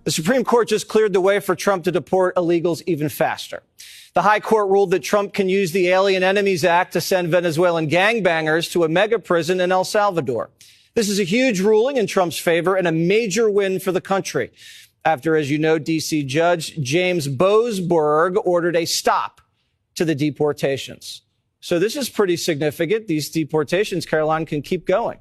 The Supreme Court just cleared the way for Trump to deport illegals even faster. The High Court ruled that Trump can use the Alien Enemies Act to send Venezuelan gangbangers to a mega prison in El Salvador. This is a huge ruling in Trump's favor and a major win for the country. After, as you know, D.C. Judge James Boasberg ordered a stop to the deportations. So this is pretty significant. These deportations, Caroline, can keep going.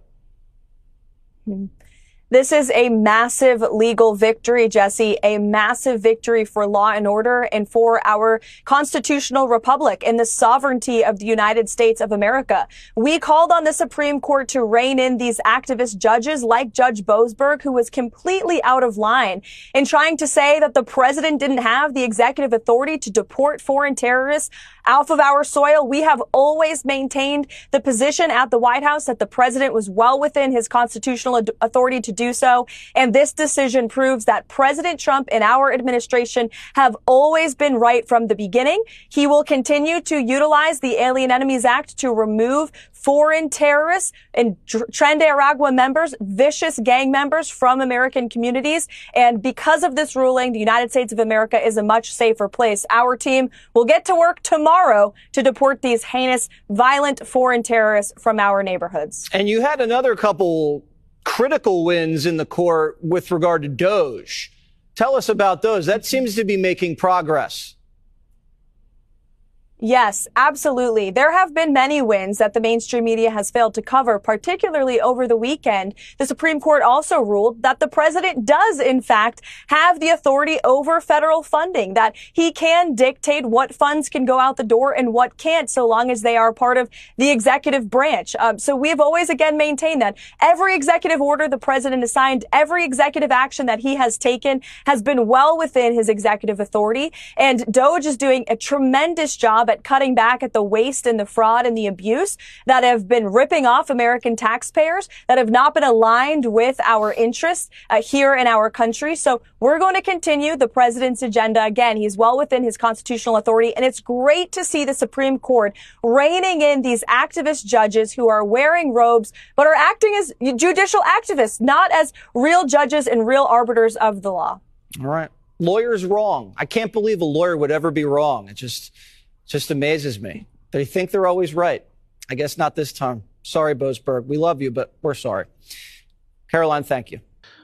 This is a massive legal victory, Jesse, a massive victory for law and order and for our constitutional republic and the sovereignty of the United States of America. We called on the Supreme Court to rein in these activist judges like Judge Boasberg, who was completely out of line in trying to say that the president didn't have the executive authority to deport foreign terrorists off of our soil. We have always maintained the position at the White House that the president was well within his constitutional authority to do so. And this decision proves that President Trump and our administration have always been right from the beginning. He will continue to utilize the Alien Enemies Act to remove foreign terrorists and Tren de Aragua members, vicious gang members from American communities. And because of this ruling, the United States of America is a much safer place. Our team will get to work tomorrow to deport these heinous, violent foreign terrorists from our neighborhoods. And you had another couple critical wins in the court with regard to Doge. Tell us about those. That seems to be making progress. Yes, absolutely. There have been many wins that the mainstream media has failed to cover, particularly over the weekend. The Supreme Court also ruled that the president does, in fact, have the authority over federal funding, that he can dictate what funds can go out the door and what can't, so long as they are part of the executive branch. So we have always, again, maintained that every executive order the president has signed, every executive action that he has taken has been well within his executive authority. And Doge is doing a tremendous job at cutting back at the waste and the fraud and the abuse that have been ripping off American taxpayers, that have not been aligned with our interests here in our country. So we're going to continue the president's agenda. Again, he's well within his constitutional authority, and it's great to see the Supreme Court reining in these activist judges who are wearing robes but are acting as judicial activists, not as real judges and real arbiters of the law. All right. Lawyers wrong. I can't believe a lawyer would ever be wrong. It just amazes me. They think they're always right. I guess not this time. Sorry, Boasberg. We love you, but we're sorry. Caroline, thank you.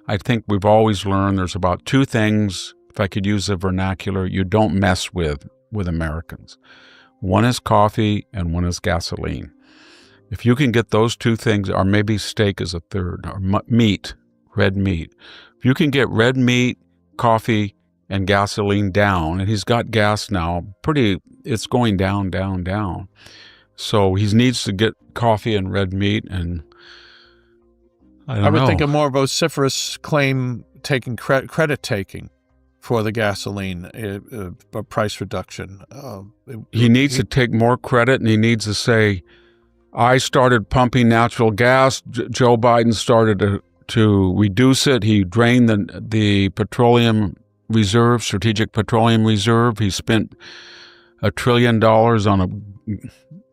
I think we've always learned there's about two things, if I could use the vernacular, you don't mess with Americans. One is coffee and one is gasoline. If you can get those two things, or maybe steak is a third, or meat, red meat. If you can get red meat, coffee, and gasoline down, and he's got gas now, it's going down, down, down. So he needs to get coffee and red meat, and I would think a more vociferous claim taking credit taking for the gasoline price reduction. He needs to take more credit, and he needs to say, I started pumping natural gas. Joe Biden started to reduce it. He drained the petroleum reserve, strategic petroleum reserve. He spent $1 trillion on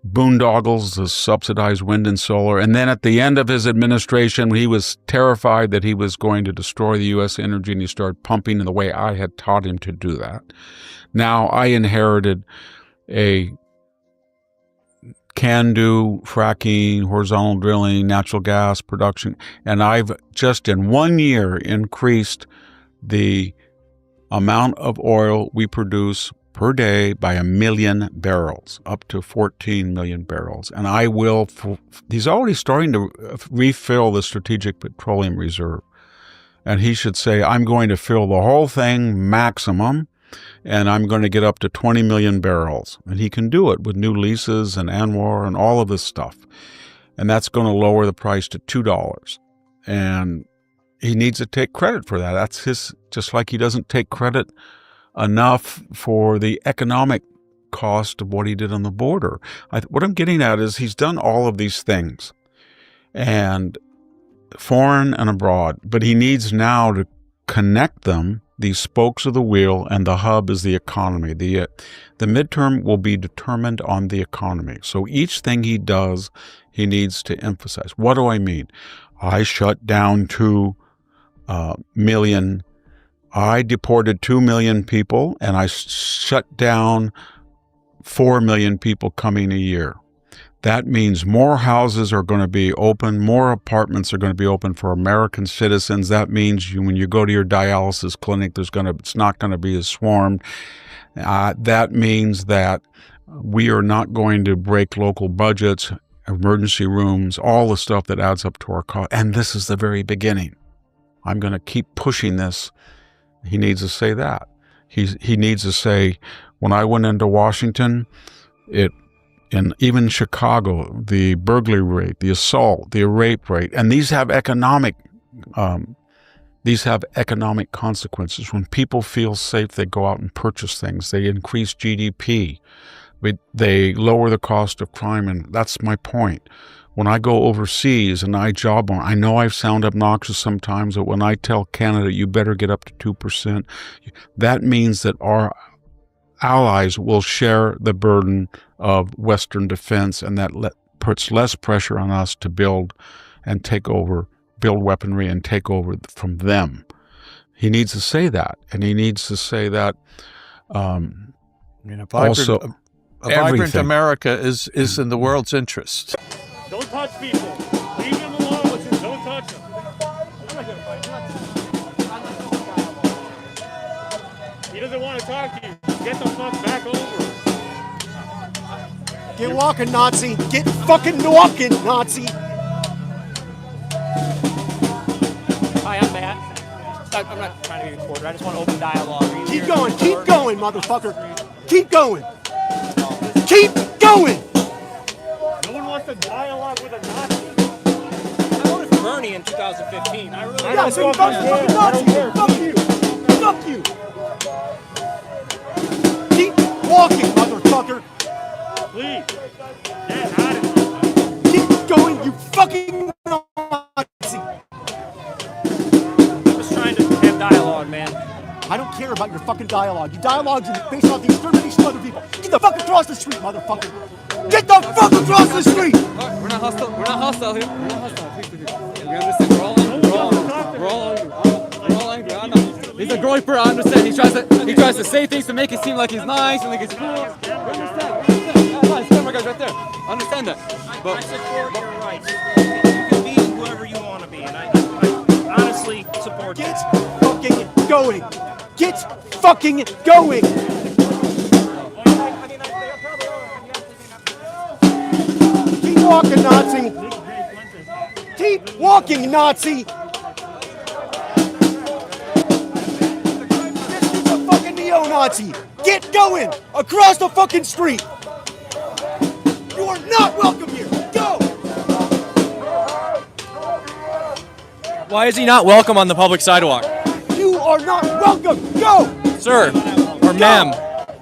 boondoggles to subsidize wind and solar. And then at the end of his administration, he was terrified that he was going to destroy the U.S. energy, and he started pumping in the way I had taught him to do that. Now I inherited a can-do fracking, horizontal drilling, natural gas production, and I've just in 1 year increased the amount of oil we produce per day by 1 million barrels, up to 14 million barrels. And I will, he's already starting to refill the Strategic Petroleum Reserve. And he should say, I'm going to fill the whole thing maximum, and I'm going to get up to 20 million barrels. And he can do it with new leases and ANWR and all of this stuff. And that's going to lower the price to $2. And he needs to take credit for that. That's just like he doesn't take credit enough for the economic cost of what he did on the border. What I'm getting at is he's done all of these things, and foreign and abroad, but he needs now to connect them, these spokes of the wheel, and the hub is the economy. The midterm will be determined on the economy. So each thing he does, he needs to emphasize. What do I mean? I shut down 2 million I deported 2 million people, and I shut down 4 million people coming a year. That means more houses are going to be open, more apartments are going to be open for American citizens. That means when you go to your dialysis clinic, it's not going to be as swarmed. That means that we are not going to break local budgets, emergency rooms, all the stuff that adds up to our cost. And this is the very beginning. I'm going to keep pushing this. He needs to say that. He needs to say, when I went into Washington, and even Chicago, the burglary rate, the assault, the rape rate, and these have economic consequences. When people feel safe, they go out and purchase things. They increase GDP. They lower the cost of crime, and that's my point. When I go overseas and I job on, I know I sound obnoxious sometimes, but when I tell Canada, you better get up to 2%, that means that our allies will share the burden of Western defense, and that puts less pressure on us to build weaponry and take over from them. He needs to say that, and he needs to say that A vibrant America is in the world's interest. Don't touch people. Leave them alone. Don't touch them. I'm not going to fight. He doesn't want to talk to you. Get the fuck back over. Get walking, Nazi. Get fucking walking, Nazi. Hi, I'm Matt. I'm not trying to be recorded. I just want to open dialogue. Keep going, motherfucker. Keep going. Keep going. No one wants to dialogue with a Nazi. I voted for Bernie in 2015. I really Yeah, so you fucking Nazi. Fuck you. Fuck you. Keep walking, motherfucker. Please. Get out of here. Keep going, you fucking Nazi. I'm just trying to have dialogue, man. I don't care about your fucking dialogue. Your dialogues are based off the extermination of other people. Get the fuck across the street, motherfucker. Get the fuck across the street. We're not hostile. We're not hostile here. We're not hostile. Please. We understand. We're all angry. We're all angry. I know. He's a groiper. I understand. He tries to say things to make it seem like he's nice and like he's cool. We understand. Nice camera guys right there. I understand that. I support your rights. You can be whoever you want to be, and I honestly support Get that. fucking going. Get fucking going. Keep walking, Nazi. Keep walking, Nazi. This is a fucking neo-Nazi. Get going across the fucking street. You are not welcome here. Go. Why is he not welcome on the public sidewalk? You are not welcome. Go. Sir or ma'am,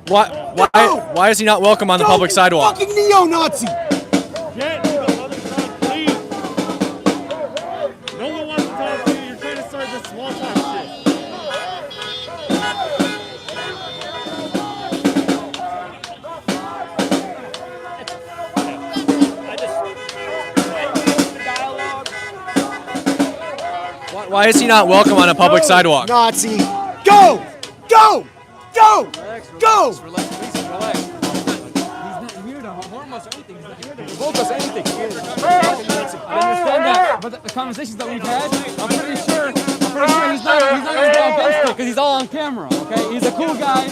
why is he not welcome on the public sidewalk? Fucking neo-Nazi. Get to the other side, please. No one wants to talk to you. You're trying to start this small talk shit. Why is he not welcome on a public sidewalk? Nazi. Go. Go. Go. Go. Relax, please, relax. He's not here to harm us or anything. He's not here to provoke us or anything. I understand that, but the conversations that we've had, I'm pretty sure he's not going to go against it because he's all on camera, okay? He's a cool guy,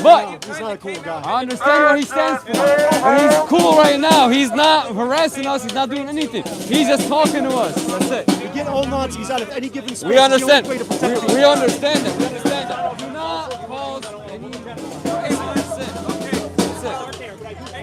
but He's not a cool guy. I understand what he stands for. And he's cool right now. He's not harassing us. He's not doing anything. He's just talking to us. That's it. We get all Nazis out of any given space. We understand. It's the only way to protect We understand that. We understand that. Do not cause any. That's it. Okay. That's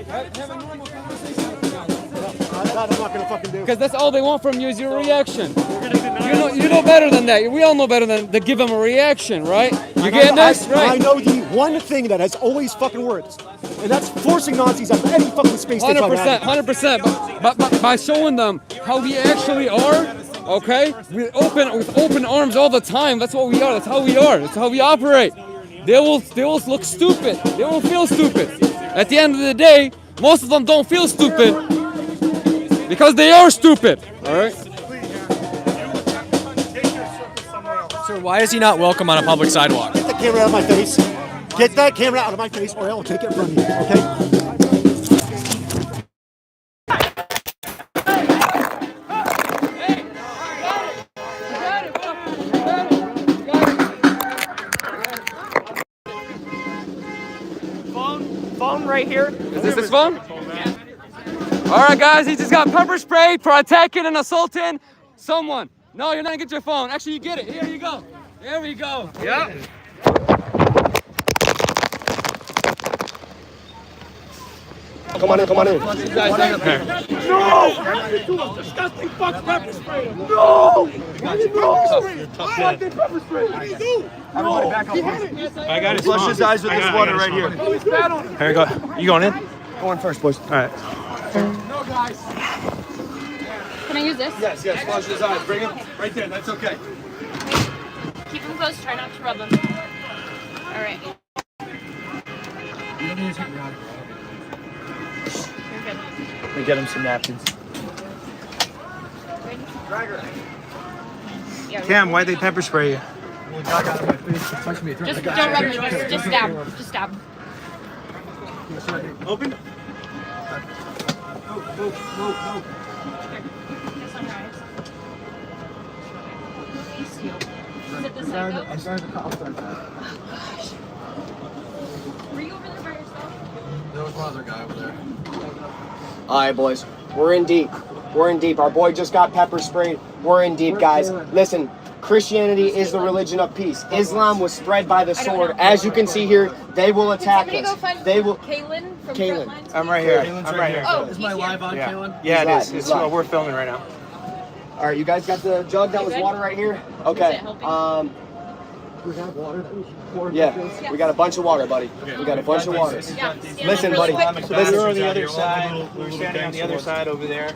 it. Have a normal conversation with them. That I'm not gonna fucking do. Because that's all they want from you is your reaction. You know better than that. We all know better than to give them a reaction, right? You getting this? I Right. know the one thing that has always fucking worked, and that's forcing Nazis out of any fucking space they try to 100%, have. 100%. But by showing them how we actually are, okay? With open arms all the time. That's what we are. That's how we are. That's how we operate. They will look stupid. They will feel stupid. At the end of the day, most of them don't feel stupid because they are stupid. All right. Sir, Why is he not welcome on a public sidewalk? Get the camera out of my face. Get that camera out of my face, or I'll take it from you. Okay. Phone right here. Is this his phone? All right, guys, he just got pepper sprayed for attacking and assaulting someone. No, you're not gonna get your phone. Actually, you get it. Here you go. There we go. Yep. Come on in. Come on in. No! Disgusting fuck pepper spray! No! Why did they pepper spray? What did he do? Everybody back up. I got it. Flush his eyes with this water right here. Here you go. You going in? Go in first, boys. All right. No, guys. Can I use this? Yes. Flush his eyes. Bring him right there. That's okay. Keep them close. Try not to rub them. All right. You don't need to take me out. You're good. We get him some napkins. Yeah, Cam, why'd they pepper spray you? just don't rub them. Just stab. Just stab. Open. This on your eyes. Is it this side though? I'm sorry to call. Were you over there by yourself? There was one other guy over there. All right, boys. We're in deep. Our boy just got pepper sprayed. We're in deep, guys. Listen, Christianity is the religion of peace. Islam was spread by the sword. As you can see here, they will attack us. They will. Kaylin from Kaylin. Frontlines? I'm right here. I'm right here. Oh, Is my live on, Yeah. Kaylin? Yeah, it is. He's It's live. we're filming right now. All right, you guys got the jug that was water right here? Is Okay. it helping? We have water that we should pour. Yeah, we got a bunch of water, buddy. We got a bunch of water. Yeah, stand Listen, up really buddy. quick. Listen. We're on the other side. We're standing on the other side over there.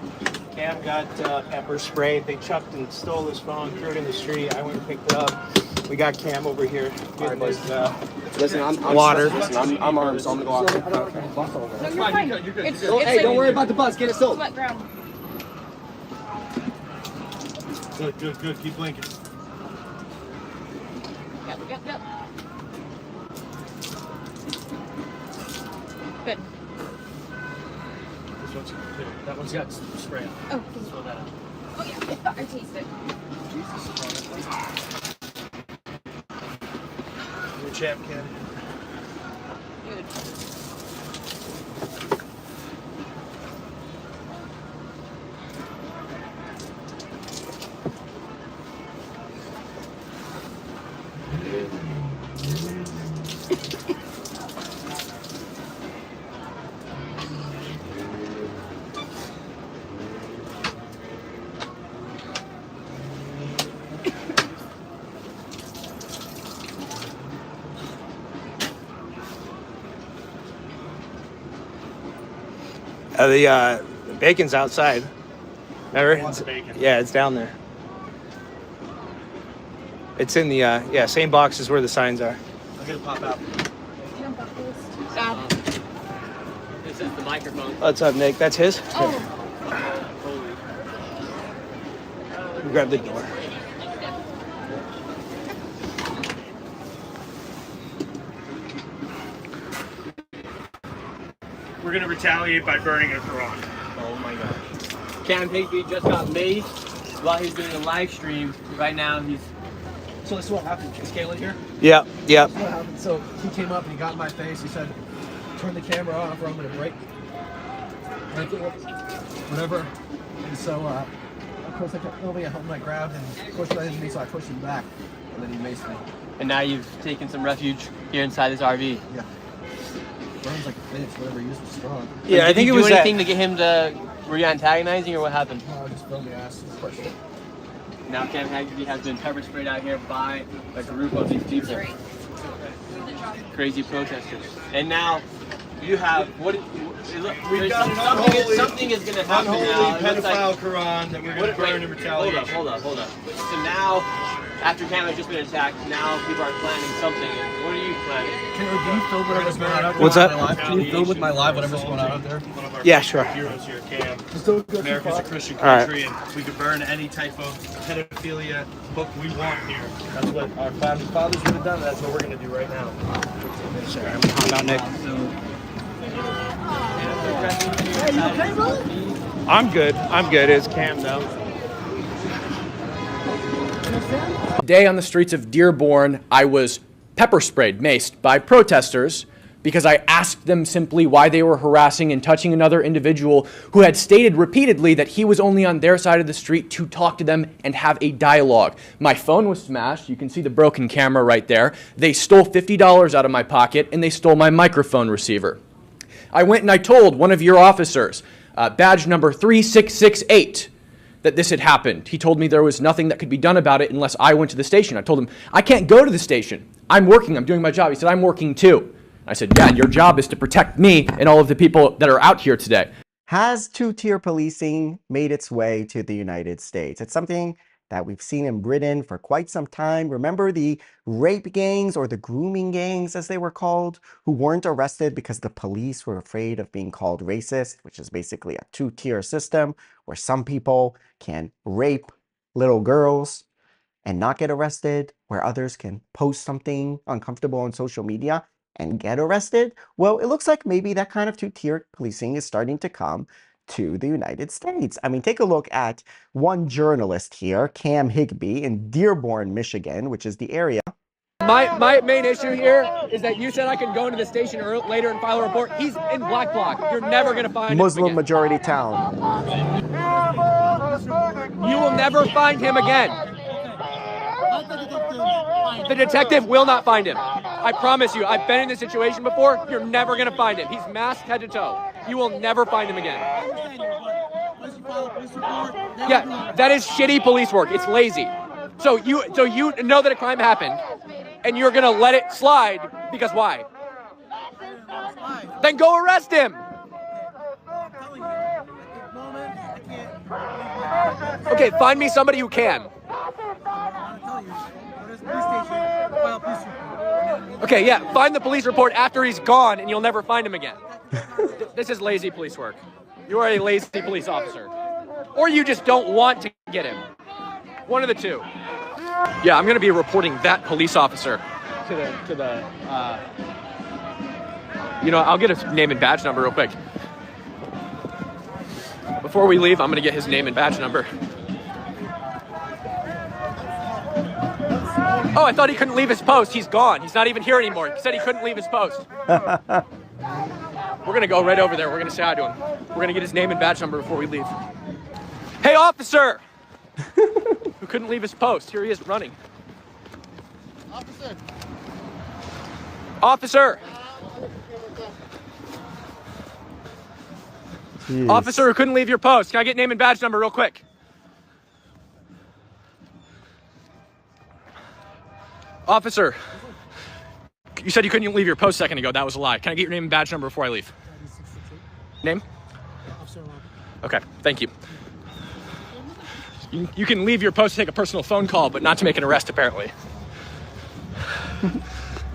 Cam got pepper sprayed. They chucked and stole his phone, threw it in the street. I went and picked it up. We got Cam over here. Getting his, Listen, I'm water. Listen, I'm armed, so I'm gonna go out. No, you're fine. It's Hey, like don't worry about the bus. Get it soaked. wet ground. Good. Keep blinking. Yep. Good. That one's got spray. Oh, yeah. I taste it. Your champ, Cam. Good. The bacon's outside. Remember? Wants bacon. Yeah, it's down there. It's in the same box as where the signs are. I'm gonna pop out. Dad. This is the microphone. What's up, Nick? That's his? Oh, Grab the door. We're gonna retaliate by burning a Quran. Oh my god. Cam Higby just got maced while he's doing a live stream. Right now he's. So this is what happened. Is Kaylin here? Yep. This is what happened. So he came up and he got in my face. He said, turn the camera off or I'm going to break it, whatever. And so, of course, I kept moving. I held my grab and pushed right into me, so I pushed him back. And then he maced me. And now you've taken some refuge here inside this RV. Yeah. Burns like a bitch. Whatever he used was strong. Yeah, I Did think you it was do that. anything to get him to. Were you antagonizing or what happened? Oh, I just filled the ass. Pushed it. Now Cam Haggerty has been pepper sprayed out here by a group of these people. Crazy protesters. And now you have something is going to happen now. Unholy pedophile Quran that we're going to burn in retaliation. Hold up. So now After Cam has just been attacked, now people are planning something. What are you planning? Can you film whatever's going on out there? What's that? Can you film with my live whatever's going on out there? Yeah, sure. Heroes here, Cam. America's a Christian All right. country, and we could burn any type of pedophilia book we want here. That's what our founding fathers would have done. That's what we're going to do right now. Sorry, I'm calm down, Nick. I'm good. I'm good. It's Cam though. Today on the streets of Dearborn, I was pepper sprayed, maced by protesters because I asked them simply why they were harassing and touching another individual who had stated repeatedly that he was only on their side of the street to talk to them and have a dialogue. My phone was smashed. You can see the broken camera right there. They stole $50 out of my pocket and they stole my microphone receiver. I went and I told one of your officers, badge number 3668, that this had happened. He told me there was nothing that could be done about it unless I went to the station. I told him, I can't go to the station. I'm working. I'm doing my job. He said, I'm working too. I said, yeah, and your job is to protect me and all of the people that are out here today. Has two-tier policing made its way to the United States? It's something that we've seen in Britain for quite some time. Remember the rape gangs, or the grooming gangs as they were called, who weren't arrested because the police were afraid of being called racist, which is basically a two-tier system where some people can rape little girls and not get arrested, where others can post something uncomfortable on social media and get arrested? Well, it looks like maybe that kind of two-tier policing is starting to come to the United States. I mean, take a look at one journalist here, Cam Higbee, in Dearborn, Michigan, which is the area. My main issue here is that you said I could go into the station later and file a report. He's in Black Bloc. You're never going to find him Muslim again. majority town. You will never find him again. The detective will not find him. I promise you, I've been in this situation before. You're never going to find him. He's masked head to toe. You will never find him again. Yeah, that is shitty police work. It's lazy. So you know that a crime happened, and you're going to let it slide because why? Then go arrest him. Okay, find me somebody who can. Okay, yeah, find the police report after he's gone and you'll never find him again. This is lazy police work. You are a lazy police officer. Or you just don't want to get him. One of the two. Yeah, I'm going to be reporting that police officer to the you know, I'll get his name and badge number real quick. Before we leave, I'm going to get his name and badge number. Oh, I thought he couldn't leave his post. He's gone. He's not even here anymore. He said he couldn't leave his post. We're going to go right over there. We're going to say hi to him. We're going to get his name and badge number before we leave. Hey, officer! Who couldn't leave his post. Here he is running. Officer. Officer! Jeez. Officer who couldn't leave your post. Can I get name and badge number real quick? Officer, you said you couldn't leave your post a second ago. That was a lie. Can I get your name and badge number before I leave? Name? Okay, thank you. You can leave your post to take a personal phone call, but not to make an arrest, apparently.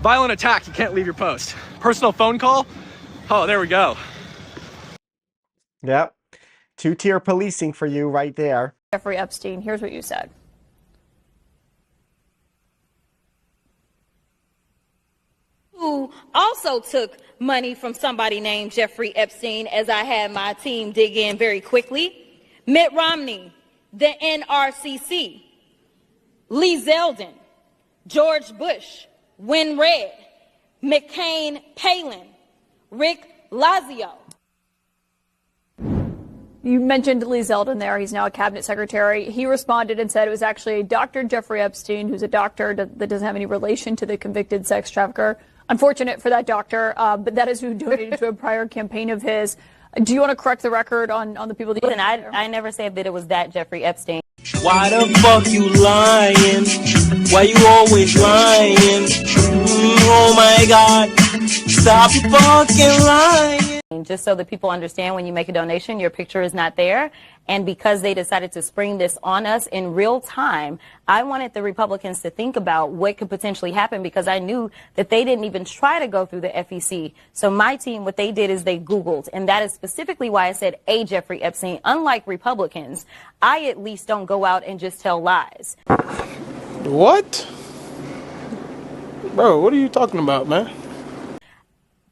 Violent attack, you can't leave your post. Personal phone call? Oh, there we go. Yep. Two-tier policing for you right there. Jeffrey Epstein, here's what you said. Who also took money from somebody named Jeffrey Epstein, as I had my team dig in very quickly. Mitt Romney, the NRCC, Lee Zeldin, George Bush, Win Red, McCain Palin, Rick Lazio. You mentioned Lee Zeldin there. He's now a cabinet secretary. He responded and said it was actually Dr. Jeffrey Epstein, who's a doctor that doesn't have any relation to the convicted sex trafficker. Unfortunate for that doctor, but that is who donated to a prior campaign of his. Do you want to correct the record on the people that you... Listen, I never said that it was that Jeffrey Epstein. Why the fuck you lying? Why you always lying? Oh my God, stop fucking lying. Just so that people understand, when you make a donation, your picture is not there. And because they decided to spring this on us in real time, I wanted the Republicans to think about what could potentially happen, because I knew that they didn't even try to go through the FEC. So my team, what they did is they Googled, and that is specifically why I said a Jeffrey Epstein. Unlike Republicans, I at least don't go out and just tell lies. What? Bro, what are you talking about, man?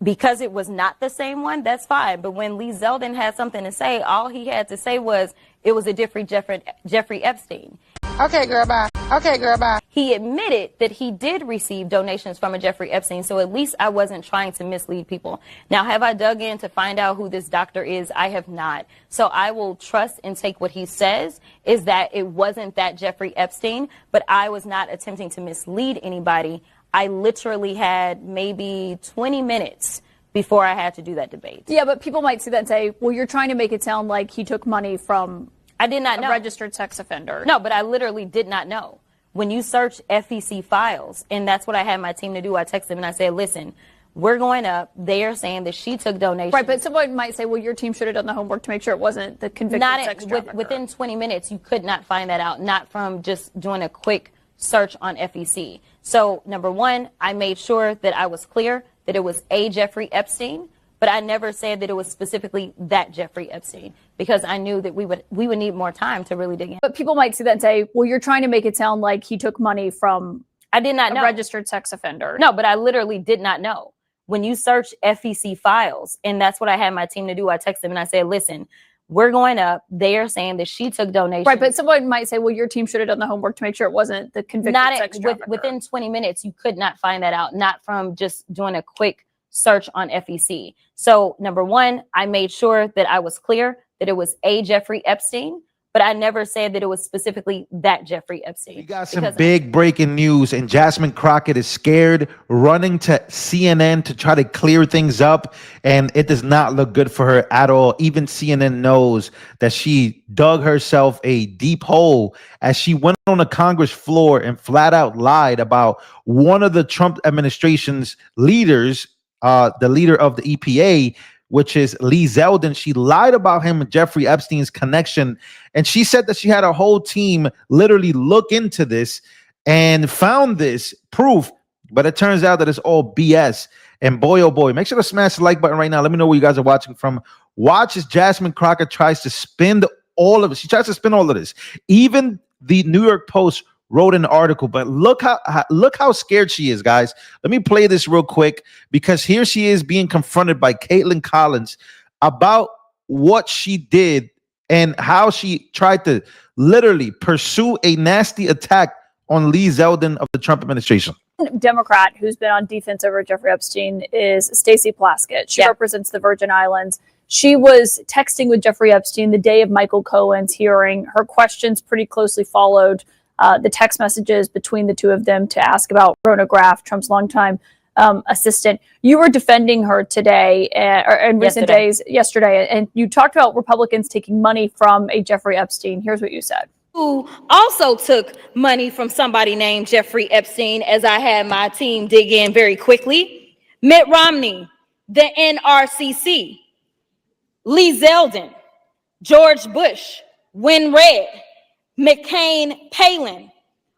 Because it was not the same one, that's fine. But when Lee Zeldin had something to say, all he had to say was it was a different Jeffrey Epstein. Okay, girl, bye. Okay, girl, bye. He admitted that he did receive donations from a Jeffrey Epstein, so at least I wasn't trying to mislead people. Now, have I dug in to find out who this doctor is? I have not. So I will trust and take what he says, is that it wasn't that Jeffrey Epstein, but I was not attempting to mislead anybody. I literally had maybe 20 minutes before I had to do that debate. Yeah, but people might see that and say, well, you're trying to make it sound like he took money from I did not know. A registered sex offender. No, but I literally did not know. When you search FEC files, and that's what I had my team to do, I texted them and I said, listen, we're going up. They are saying that she took donations. Right, but someone might say, well, your team should have done the homework to make sure it wasn't the convicted sex trafficker. Within 20 minutes, you could not find that out, not from just doing a quick search on FEC. So, number one, I made sure that I was clear that it was a Jeffrey Epstein, but I never said that it was specifically that Jeffrey Epstein, because I knew that we would need more time to really dig in. But people might see that and say, well, you're trying to make it sound like he took money from I did not know. A registered sex offender. No, but I literally did not know. When you search FEC files, and that's what I had my team to do, I texted them and I said, listen, we're going up. They are saying that she took donations. Right, but someone might say, well, your team should have done the homework to make sure it wasn't the convicted sex trafficker. Within 20 minutes, you could not find that out, not from just doing a quick search on FEC. So, number one, I made sure that I was clear that it was a Jeffrey Epstein, but I never said that it was specifically that Jeffrey Epstein. We got some big breaking news, and Jasmine Crockett is scared, running to CNN to try to clear things up, and it does not look good for her at all. Even CNN knows that she dug herself a deep hole as she went on the Congress floor and flat out lied about one of the Trump administration's leaders, the leader of the EPA, which is Lee Zeldin. She lied about him and Jeffrey Epstein's connection. And she said that she had a whole team literally look into this and found this proof. But it turns out that it's all BS. And boy, oh boy, make sure to smash the like button right now. Let me know where you guys are watching from. Watch as Jasmine Crockett tries to spin all of it. She tries to spin all of this. Even the New York Post wrote an article, but look how scared she is, guys. Let me play this real quick, because here she is being confronted by Caitlin Collins about what she did and how she tried to literally pursue a nasty attack on Lee Zeldin of the Trump administration. Democrat who's been on defense over Jeffrey Epstein is Stacey Plaskett. She represents the Virgin Islands. She was texting with Jeffrey Epstein the day of Michael Cohen's hearing. Her questions pretty closely followed the text messages between the two of them to ask about Rona Graff, Trump's longtime assistant. You were defending her today, or in recent days, yesterday, and you talked about Republicans taking money from a Jeffrey Epstein. Here's what you said. Who also took money from somebody named Jeffrey Epstein, as I had my team dig in very quickly. Mitt Romney, the NRCC, Lee Zeldin, George Bush, Win Red, McCain Palin,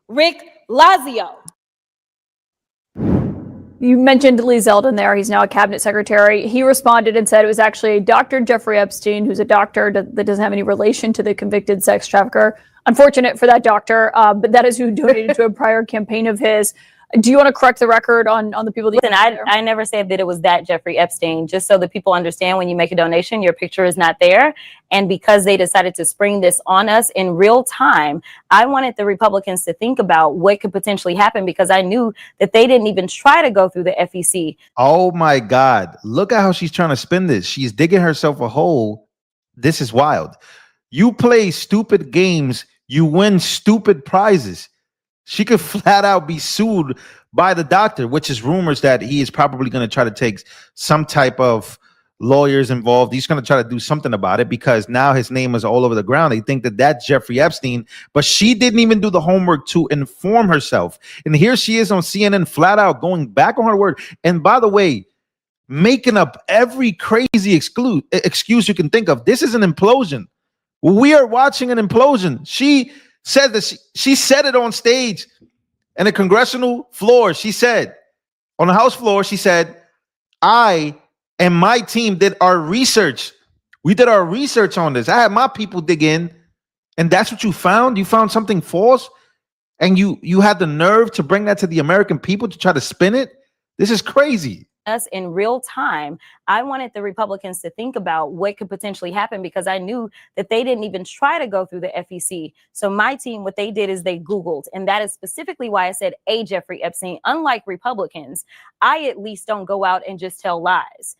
Rick Lazio. You mentioned Lee Zeldin there. He's now a cabinet secretary. He responded and said it was actually Dr. Jeffrey Epstein, who's a doctor that doesn't have any relation to the convicted sex trafficker. Unfortunate for that doctor, but that is who donated to a prior campaign of his. Do you want to correct the record on the people that I never said that it was that Jeffrey Epstein, just so that people understand, when you make a donation, your picture is not there. And because they decided to spring this on us in real time, I wanted the Republicans to think about what could potentially happen, because I knew that they didn't even try to go through the FEC. Oh my God. Look at how she's trying to spin this. She's digging herself a hole. This is wild. You play stupid games, you win stupid prizes. She could flat out be sued by the doctor, which is rumors that he is probably going to try to take some type of lawyers involved. He's going to try to do something about it, because now his name is all over the ground. They think that that's Jeffrey Epstein, but she didn't even do the homework to inform herself. And here she is on CNN flat out going back on her word. And by the way, making up every crazy excuse you can think of. This is an implosion. We are watching an implosion. She said that she said it on stage in a congressional floor. She said on the House floor, she said, I and my team did our research. We did our research on this. I had my people dig in, and that's what you found. You found something false, and you had the nerve to bring that to the American people to try to spin it. This is crazy. Us in real time. I wanted the Republicans to think about what could potentially happen because I knew that they didn't even try to go through the FEC. So my team, what they did is they Googled, and that is specifically why I said a Jeffrey Epstein. Unlike Republicans, I at least don't go out and just tell lies.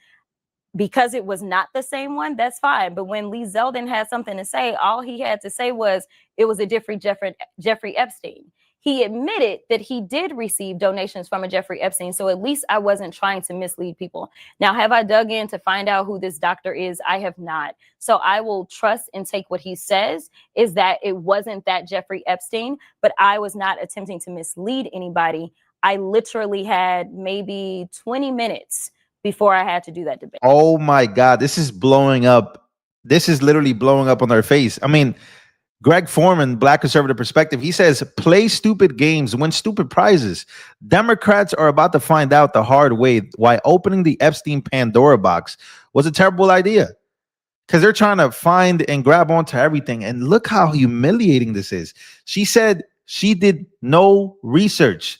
Because it was not the same one, that's fine. But when Lee Zeldin had something to say, all he had to say was it was a different Jeffrey Epstein. He admitted that he did receive donations from a Jeffrey Epstein. So at least I wasn't trying to mislead people. Now, have I dug in to find out who this doctor is? I have not. So I will trust and take what he says is that it wasn't that Jeffrey Epstein, but I was not attempting to mislead anybody. I literally had maybe 20 minutes before I had to do that debate. Oh my God, this is blowing up. This is literally blowing up on their face. I mean, Greg Foreman, Black Conservative Perspective, he says, play stupid games, win stupid prizes. Democrats are about to find out the hard way why opening the Epstein Pandora box was a terrible idea. Because they're trying to find and grab onto everything. And look how humiliating this is. She said she did no research.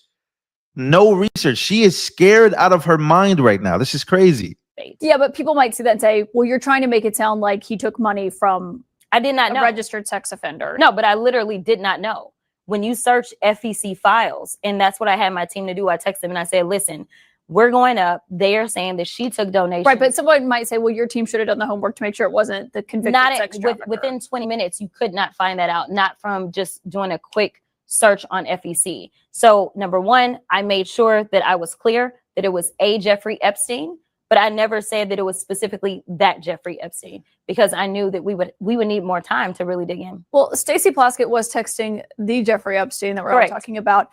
No research. She is scared out of her mind right now. This is crazy. Yeah, but people might see that and say, well, you're trying to make it sound like he took money from I did not know. A registered sex offender. No, but I literally did not know. When you search FEC files, and that's what I had my team to do, I texted them and I said, listen, we're going up. They are saying that she took donations. Right, but someone might say, well, your team should have done the homework to make sure it wasn't the convicted sex trafficker. Within 20 minutes, you could not find that out, not from just doing a quick search on FEC. So number one, I made sure that I was clear that it was a Jeffrey Epstein. But I never said that it was specifically that Jeffrey Epstein because I knew that we would need more time to really dig in. Well, Stacey Plaskett was texting the Jeffrey Epstein that we're all talking about.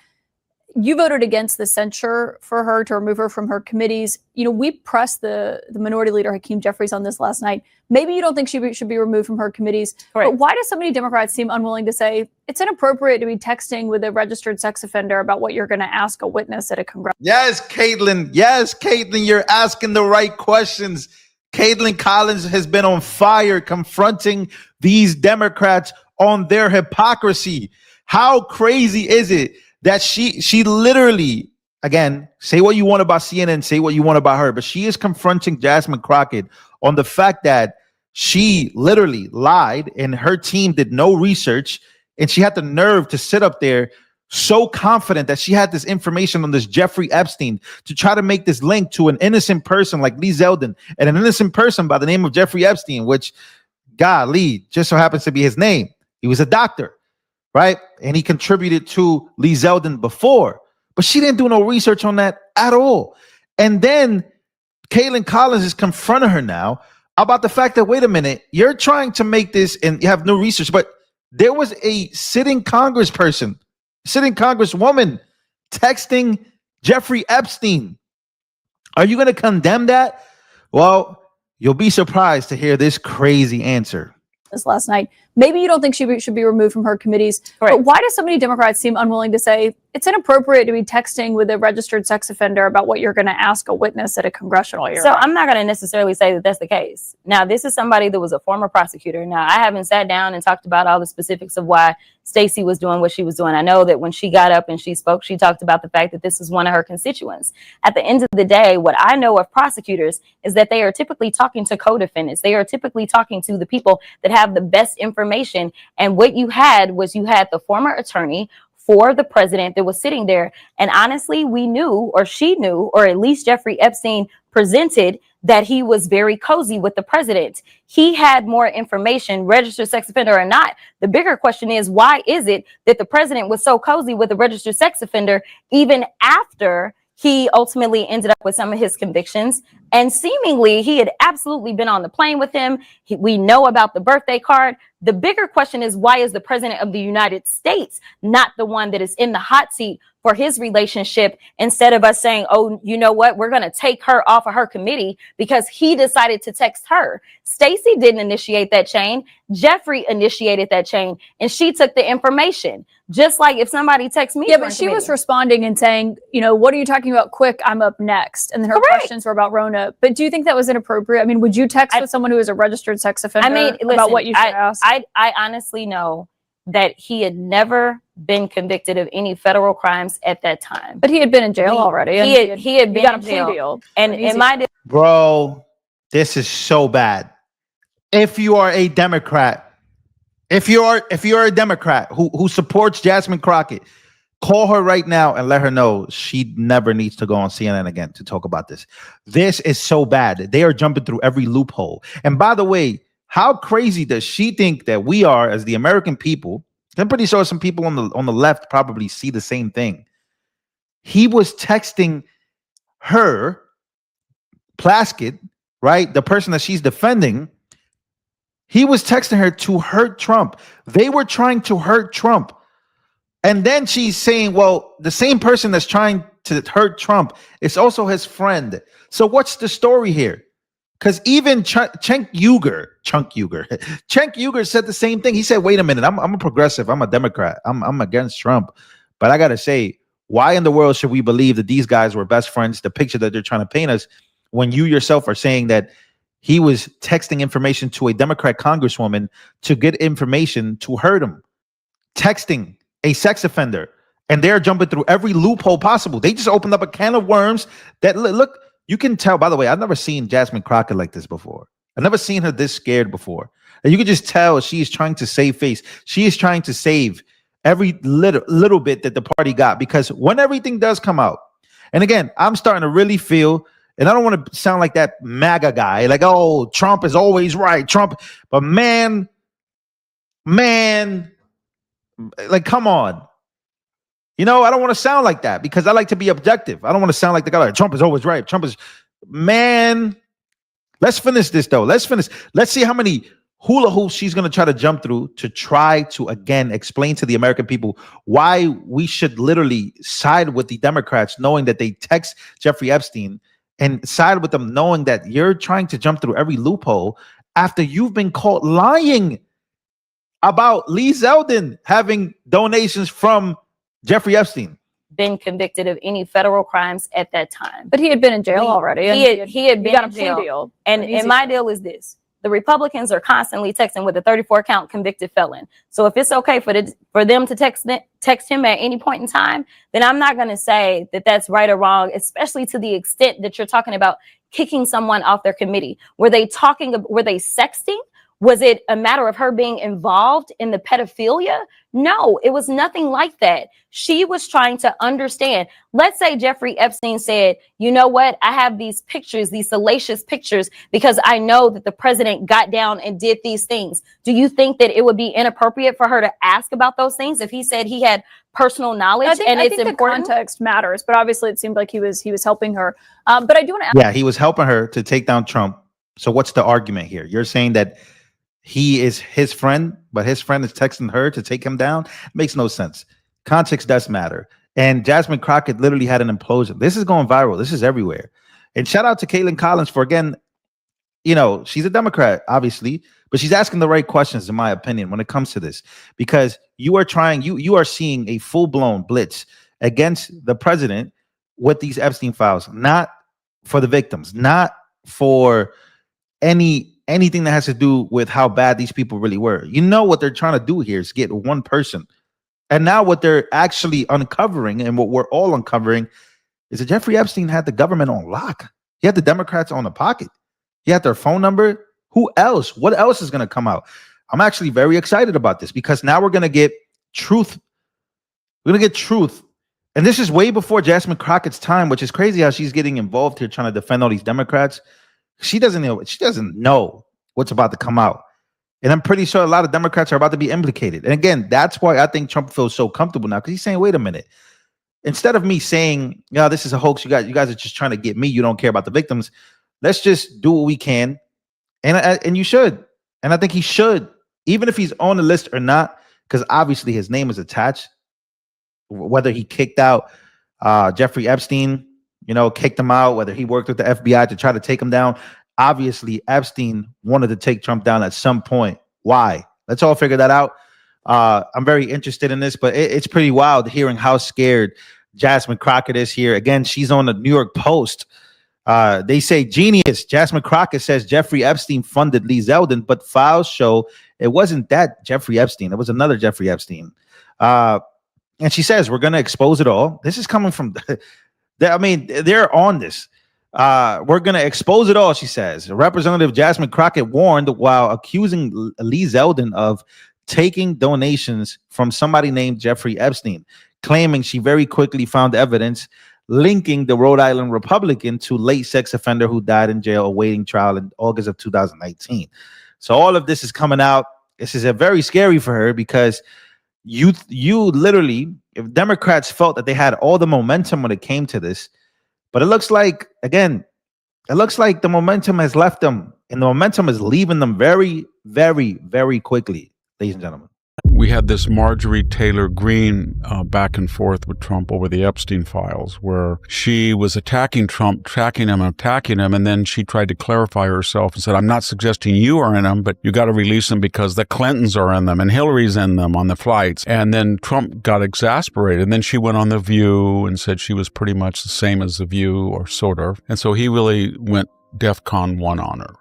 You voted against the censure for her to remove her from her committees. You know, we pressed the minority leader, Hakeem Jeffries, on this last night. Maybe you don't think she should be removed from her committees. But why do so many Democrats seem unwilling to say it's inappropriate to be texting with a registered sex offender about what you're going to ask a witness at a congressional? Yes, Caitlin. Yes, Caitlin, you're asking the right questions. Caitlin Collins has been on fire confronting these Democrats on their hypocrisy. How crazy is it that she literally, again, say what you want about CNN, say what you want about her, but she is confronting Jasmine Crockett on the fact that she literally lied and her team did no research, and she had the nerve to sit up there so confident that she had this information on this Jeffrey Epstein to try to make this link to an innocent person like Lee Zeldin and an innocent person by the name of Jeffrey Epstein, which, golly, just so happens to be his name. He was a doctor, right? And he contributed to Lee Zeldin before, but she didn't do no research on that at all. And then Caitlin Collins is confronting her now about the fact that, wait a minute, you're trying to make this and you have no research, but there was a sitting congresswoman texting Jeffrey Epstein. Are you going to condemn that? Well, you'll be surprised to hear this crazy answer. This last night. Maybe you don't think she should be removed from her committees. But why do so many Democrats seem unwilling to say it's inappropriate to be texting with a registered sex offender about what you're going to ask a witness at a congressional hearing? So I'm not going to necessarily say that that's the case. Now, this is somebody that was a former prosecutor. Now, I haven't sat down and talked about all the specifics of why Stacey was doing what she was doing. I know that when she got up and she spoke, she talked about the fact that this is one of her constituents. At the end of the day, what I know of prosecutors is that they are typically talking to co-defendants. They are typically talking to the people that have the best information. And what you had was you had the former attorney for the president that was sitting there. And honestly, we knew, or she knew, or at least Jeffrey Epstein presented that he was very cozy with the president. He had more information, registered sex offender or not. The bigger question is, why is it that the president was so cozy with a registered sex offender even after he ultimately ended up with some of his convictions? And seemingly he had absolutely been on the plane with him. We know about the birthday card. The bigger question is, why is the president of the United States not the one that is in the hot seat for his relationship, instead of us saying, oh, you know what, we're going to take her off of her committee because he decided to text her. Stacey didn't initiate that chain. Jeffrey initiated that chain, and she took the information. Just like if somebody texts me. Yeah, but she was responding and saying, you know, what are you talking about? Quick, I'm up next. And then her questions were about Rona. But do you think that was inappropriate? I mean, would you text with someone who is a registered sex offender about what you should ask? I honestly know that he had never been convicted of any federal crimes at that time. But he had been in jail already. He had been got a in plea jail. deal. And in my Bro, this is so bad. If you are a Democrat, if you're a Democrat who supports Jasmine Crockett, call her right now and let her know she never needs to go on CNN again to talk about this. This is so bad. They are jumping through every loophole. And by the way, how crazy does she think that we are as the American people? I'm pretty sure some people on the left probably see the same thing. He was texting her, Plaskett, right? The person that she's defending. He was texting her to hurt Trump. They were trying to hurt Trump. And then she's saying, well, the same person that's trying to hurt Trump is also his friend. So what's the story here? Because even Cenk Uygur said the same thing. He said, wait a minute, I'm a progressive. I'm a Democrat. I'm against Trump. But I got to say, why in the world should we believe that these guys were best friends, the picture that they're trying to paint us, when you yourself are saying that he was texting information to a Democrat congresswoman to get information to hurt him, texting a sex offender, and they're jumping through every loophole possible. They just opened up a can of worms that, look, you can tell, by the way, I've never seen Jasmine Crockett like this before. I've never seen her this scared before. And you can just tell she is trying to save face. She is trying to save every little bit that the party got, because when everything does come out, and again, I'm starting to really feel, and I don't want to sound like that MAGA guy, like, oh, Trump is always right, Trump, but man, like, come on. You know, I don't want to sound like that because I like to be objective. I don't want to sound like the guy like Trump is always right. Trump is, man. Let's finish this though. Let's see how many hula hoops she's going to try to jump through to try to, again, explain to the American people why we should literally side with the Democrats, knowing that they text Jeffrey Epstein, and side with them knowing that you're trying to jump through every loophole after you've been caught lying about Lee Zeldin having donations from Jeffrey Epstein. Been convicted of any federal crimes at that time. But he had been in jail already. He had been got a in plea jail. deal. And my deal is this. The Republicans are constantly texting with a 34 count convicted felon. So if it's okay for them to text him at any point in time, then I'm not going to say that that's right or wrong, especially to the extent that you're talking about kicking someone off their committee. Were they sexting? Was it a matter of her being involved in the pedophilia? No, it was nothing like that. She was trying to understand. Let's say Jeffrey Epstein said, you know what? I have these pictures, these salacious pictures, because I know that the president got down and did these things. Do you think that it would be inappropriate for her to ask about those things if he said he had personal knowledge? I think the context matters, but obviously it seemed like he was helping her. But I do want to ask. Yeah, he was helping her to take down Trump. So what's the argument here? You're saying that he is his friend, but his friend is texting her to take him down? It makes no sense. Context does matter. And Jasmine Crockett literally had an implosion. This is going viral. This is everywhere. And shout out to Caitlin Collins for, again, you know, she's a Democrat, obviously, but she's asking the right questions, in my opinion, when it comes to this, because you are seeing a full-blown blitz against the president with these Epstein files, not for the victims, not for anything that has to do with how bad these people really were. You know what they're trying to do here is get one person. And now what they're actually uncovering, and what we're all uncovering, is that Jeffrey Epstein had the government on lock. He had the Democrats on the pocket. He had their phone number. Who else? What else is going to come out? I'm actually very excited about this, because now we're going to get truth. We're going to get truth. And this is way before Jasmine Crockett's time, which is crazy how she's getting involved here trying to defend all these Democrats. She doesn't know what's about to come out. And I'm pretty sure a lot of Democrats are about to be implicated. And again, that's why I think Trump feels so comfortable now, because he's saying, wait a minute. Instead of me saying, yeah, this is a hoax, you guys are just trying to get me, you don't care about the victims, let's just do what we can. And you should. And I think he should even if he's on the list or not, because obviously his name is attached, whether he kicked out Jeffrey Epstein, kicked him out, whether he worked with the FBI to try to take him down. Obviously, Epstein wanted to take Trump down at some point. Why? Let's all figure that out. I'm very interested in this, but it's pretty wild hearing how scared Jasmine Crockett is here. Again, she's on the New York Post. They say, genius. Jasmine Crockett says Jeffrey Epstein funded Lee Zeldin, but files show it wasn't that Jeffrey Epstein. It was another Jeffrey Epstein. And she says, we're going to expose it all. This is coming from, they're on this. We're going to expose it all, she says. Representative Jasmine Crockett warned while accusing Lee Zeldin of taking donations from somebody named Jeffrey Epstein, claiming she very quickly found evidence linking the Rhode Island Republican to late sex offender who died in jail awaiting trial in August of 2019. So all of this is coming out. This is very scary for her because you literally, if Democrats felt that they had all the momentum when it came to this, but it looks like, again, the momentum has left them, and the momentum is leaving them very, very, very quickly, ladies and gentlemen. We had this Marjorie Taylor Greene back and forth with Trump over the Epstein files, where she was attacking Trump, attacking him, and then she tried to clarify herself and said, I'm not suggesting you are in them, but you got to release them because the Clintons are in them and Hillary's in them on the flights. And then Trump got exasperated. And then she went on The View and said she was pretty much the same as The View, or sort of. And so he really went DEFCON 1 on her,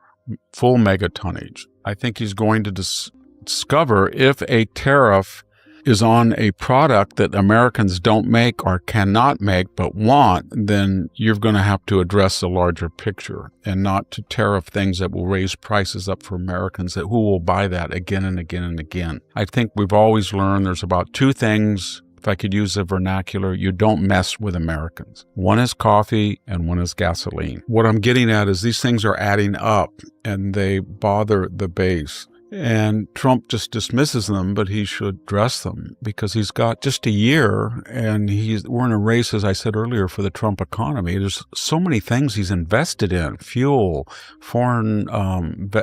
full mega tonnage. I think he's going to discover if a tariff is on a product that Americans don't make or cannot make but want, then you're going to have to address the larger picture and not to tariff things that will raise prices up for Americans who will buy that again and again and again. I think we've always learned there's about two things, if I could use the vernacular, you don't mess with Americans. One is coffee and one is gasoline. What I'm getting at is these things are adding up and they bother the base. And Trump just dismisses them, but he should address them because he's got just a year and we're in a race, as I said earlier, for the Trump economy. There's so many things he's invested in: fuel, foreign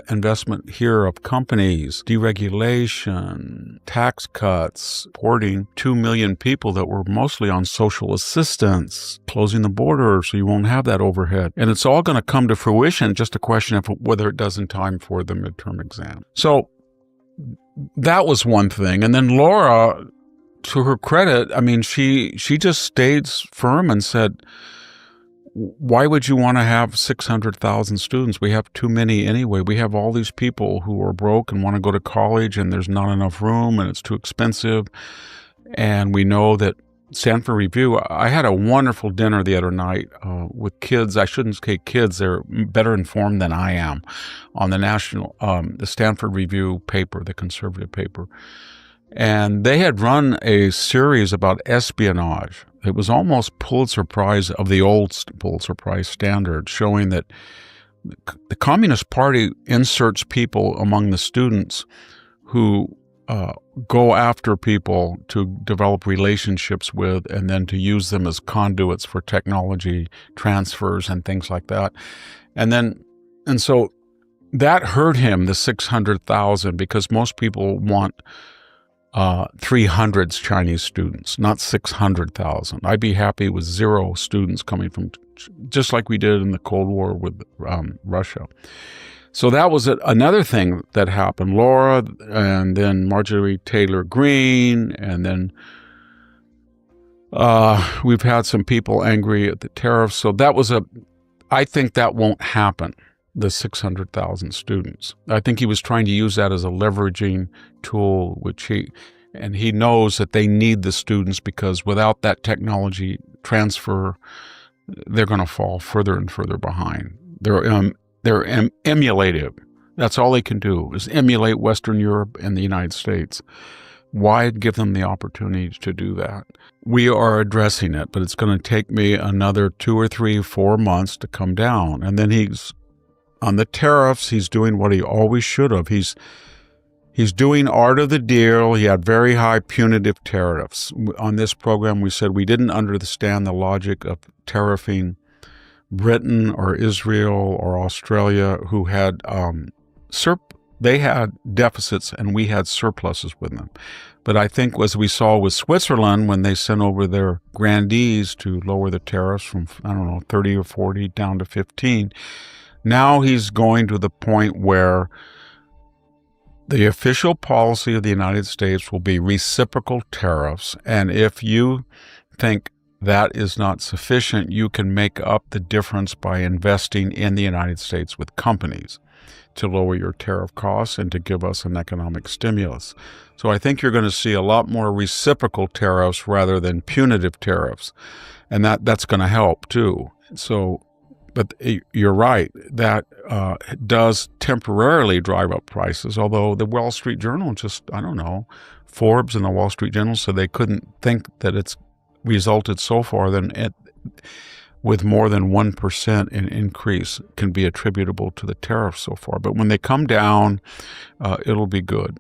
investment here of companies, deregulation, tax cuts, supporting 2 million people that were mostly on social assistance, closing the border so you won't have that overhead. And it's all going to come to fruition, just a question of whether it does in time for the midterm exam. So that was one thing. And then Laura, to her credit, she just stayed firm and said, why would you want to have 600,000 students? We have too many anyway. We have all these people who are broke and want to go to college and there's not enough room and it's too expensive. And we know that Stanford Review, I had a wonderful dinner the other night with kids. I shouldn't say kids, they're better informed than I am, on the Stanford Review paper, the conservative paper. And they had run a series about espionage. It was almost Pulitzer Prize of the old Pulitzer Prize standard, showing that the Communist Party inserts people among the students who go after people to develop relationships with and then to use them as conduits for technology transfers and things like that. And so that hurt him, the 600,000, because most people want 300 Chinese students, not 600,000. I'd be happy with 0 students coming from, just like we did in the Cold War with Russia. So that was another thing that happened. Laura, and then Marjorie Taylor Greene, and then we've had some people angry at the tariffs. So that was I think that won't happen, the 600,000 students. I think he was trying to use that as a leveraging tool, and he knows that they need the students because without that technology transfer, they're going to fall further and further behind. They're emulative. That's all they can do, is emulate Western Europe and the United States. Why give them the opportunity to do that? We are addressing it, but it's going to take me another 2 or 3, 4 months to come down. And then he's on the tariffs. He's doing what he always should have. He's doing art of the deal. He had very high punitive tariffs. On this program, we said we didn't understand the logic of tariffing Britain or Israel or Australia, who had they had deficits and we had surpluses with them. But I think, as we saw with Switzerland, when they sent over their grandees to lower the tariffs from, I don't know, 30 or 40 down to 15, now he's going to the point where the official policy of the United States will be reciprocal tariffs. And if you think that is not sufficient, you can make up the difference by investing in the United States with companies to lower your tariff costs and to give us an economic stimulus. So I think you're going to see a lot more reciprocal tariffs rather than punitive tariffs. And that's going to help too. So, but you're right, that does temporarily drive up prices, although the Wall Street Journal just, I don't know, Forbes and the Wall Street Journal said they couldn't think that it's resulted so far with more than 1% in increase can be attributable to the tariffs so far. But when they come down, it'll be good.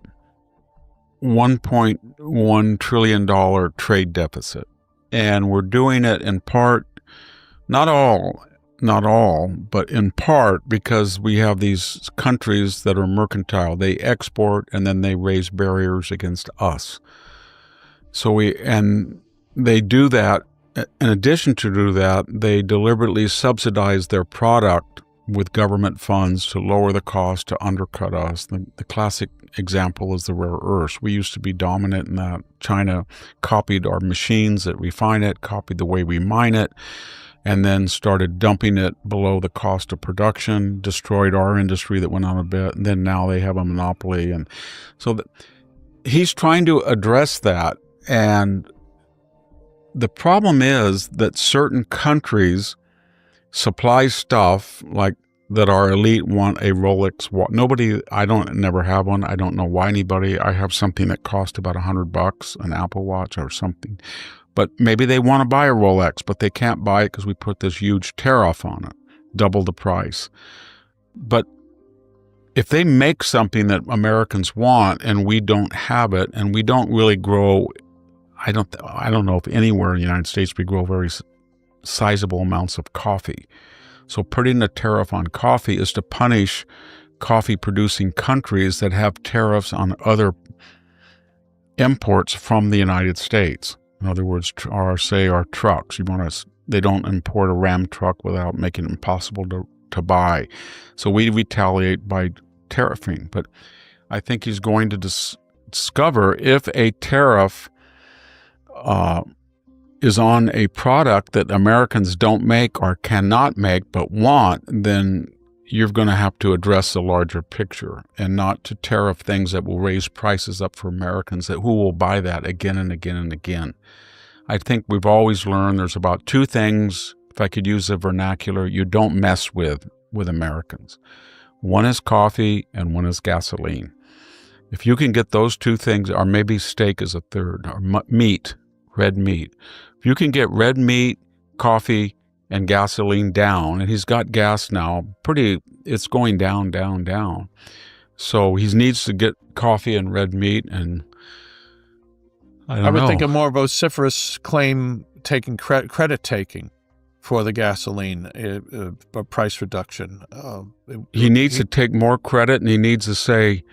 $1.1 trillion trade deficit. And we're doing it in part, not all, but in part because we have these countries that are mercantile. They export and then they raise barriers against us. And they do that. In addition to do that, they deliberately subsidize their product with government funds to lower the cost, to undercut us. The classic example is the rare earths. We used to be dominant in that. China copied our machines that refine it, copied the way we mine it, and then started dumping it below the cost of production, destroyed our industry that went on a bit, and then now they have a monopoly. And so he's trying to address that. And the problem is that certain countries supply stuff like that our elite want a Rolex watch. Never have one. I don't know why anybody. I have something that cost about $100, an Apple Watch or something. But maybe they want to buy a Rolex, but they can't buy it because we put this huge tariff on it, double the price. But if they make something that Americans want and we don't have it, and we don't really grow, I don't know if anywhere in the United States we grow very sizable amounts of coffee. So putting a tariff on coffee is to punish coffee-producing countries that have tariffs on other imports from the United States. In other words, our trucks. They don't import a Ram truck without making it impossible to buy. So we retaliate by tariffing. But I think he's going to discover if a tariff is on a product that Americans don't make or cannot make but want, then you're going to have to address the larger picture and not to tariff things that will raise prices up for Americans who will buy that again and again and again. I think we've always learned there's about two things, if I could use the vernacular, you don't mess with Americans. One is coffee and one is gasoline. If you can get those two things, or maybe steak is a third, or meat, red meat. If you can get red meat, coffee, and gasoline down, and he's got gas now, it's going down, down, down. So he needs to get coffee and red meat, and I would think a more vociferous claim taking credit taking for the gasoline price reduction. He needs to take more credit, and he needs to say,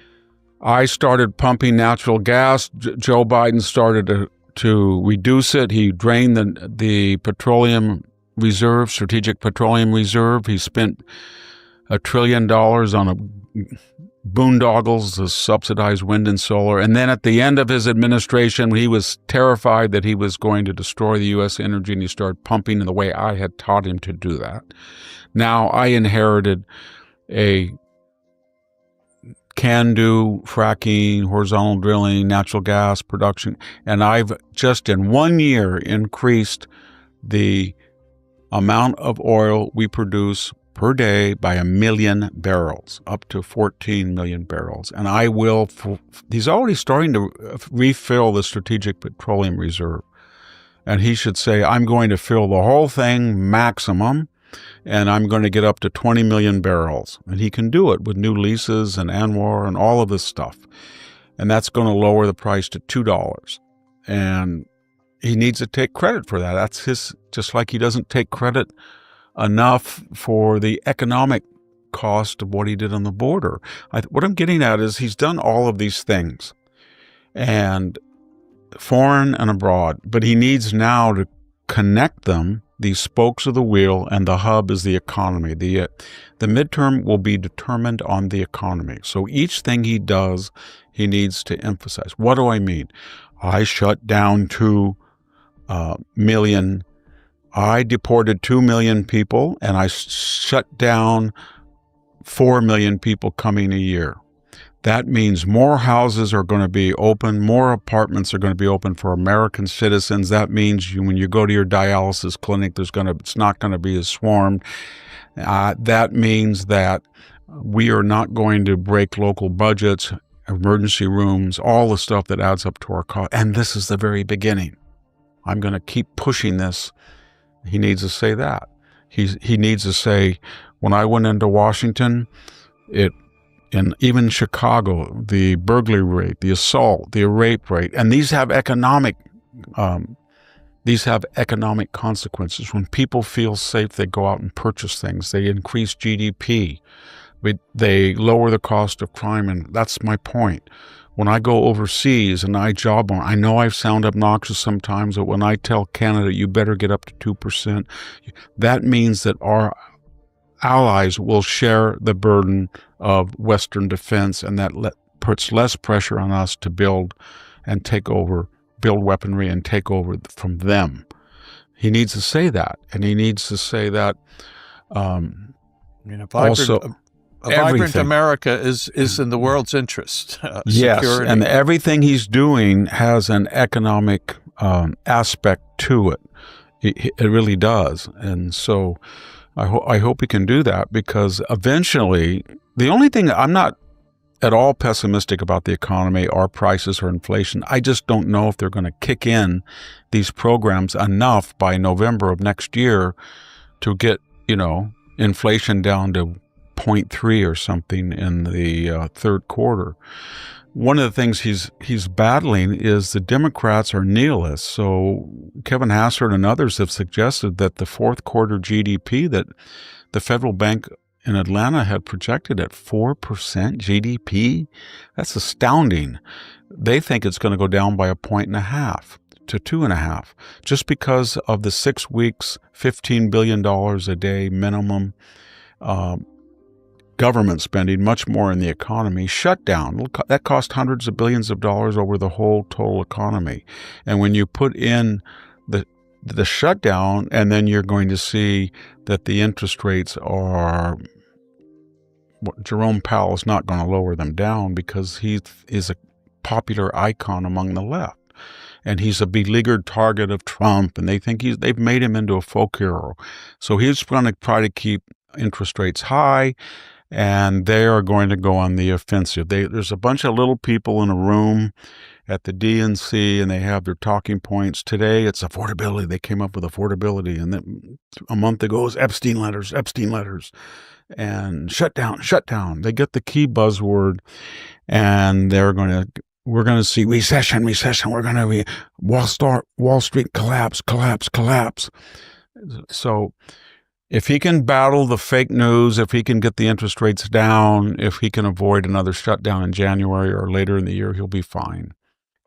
I started pumping natural gas. Joe Biden started to reduce it. He drained the petroleum reserve, strategic petroleum reserve. He spent $1 trillion on boondoggles to subsidize wind and solar. And then at the end of his administration, he was terrified that he was going to destroy the U.S. energy, and he started pumping in the way I had taught him to do that. Now I inherited a can-do fracking, horizontal drilling, natural gas production, and I've just in 1 year increased the amount of oil we produce per day by 1 million barrels, up to 14 million barrels. And he's already starting to refill the strategic petroleum reserve. And he should say, I'm going to fill the whole thing maximum, and I'm going to get up to 20 million barrels. And he can do it with new leases and ANWR and all of this stuff. And that's going to lower the price to $2. And he needs to take credit for that. That's just like he doesn't take credit enough for the economic cost of what he did on the border. What I'm getting at is he's done all of these things, and foreign and abroad, but he needs now to connect them, these spokes of the wheel, and the hub is the economy. The midterm will be determined on the economy. So each thing he does, he needs to emphasize. What do I mean? I shut down 2 million. I deported 2 million people, and I shut down 4 million people coming a year. That means more houses are going to be open, more apartments are going to be open for American citizens. That means when you go to your dialysis clinic, it's not going to be as swarmed. That means that we are not going to break local budgets, emergency rooms, all the stuff that adds up to our cost. And this is the very beginning. I'm going to keep pushing this. He needs to say that. He needs to say, when I went into Washington, and even Chicago, the burglary rate, the assault, the rape rate, and these have economic consequences. When people feel safe, they go out and purchase things. They increase GDP. They lower the cost of crime, and that's my point. When I go overseas and I job on, I know I sound obnoxious sometimes, but when I tell Canada, you better get up to 2%, that means that our allies will share the burden of Western defense, and that puts less pressure on us to build weaponry and take over from them. He needs to say that, and he needs to say that a vibrant America is in the world's interest. Yes, security. And everything he's doing has an economic aspect to it. It really does, and so I hope he can do that, because eventually, the only thing, I'm not at all pessimistic about the economy or prices or inflation. I just don't know if they're going to kick in these programs enough by November of next year to get, inflation down to 0.3 or something in the third quarter. One of the things he's battling is the Democrats are nihilists. So Kevin Hassard and others have suggested that the fourth quarter GDP that the federal bank in Atlanta had projected at 4% GDP, that's astounding. They think it's going to go down by 1.5 to 2.5, just because of the 6 weeks, $15 billion a day minimum government spending, much more in the economy, shutdown. That cost hundreds of billions of dollars over the whole total economy. And when you put in the shutdown, and then you're going to see that the interest rates are, Jerome Powell is not going to lower them down because he is a popular icon among the left. And he's a beleaguered target of Trump, and they think they've made him into a folk hero. So he's going to try to keep interest rates high, and they are going to go on the offensive. There's a bunch of little people in a room at the DNC, and they have their talking points. Today, it's affordability. They came up with affordability. And then a month ago, it was Epstein letters, and shutdown. They get the key buzzword, and we're going to see recession. We're going to Wall Street collapse. So if he can battle the fake news, if he can get the interest rates down, if he can avoid another shutdown in January or later in the year, he'll be fine.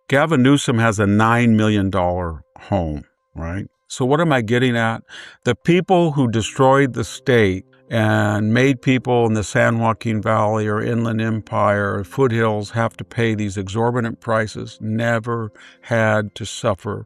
Gavin Newsom has a $9 million home, right? So what am I getting at? The people who destroyed the state and made people in the San Joaquin Valley or Inland Empire or foothills have to pay these exorbitant prices never had to suffer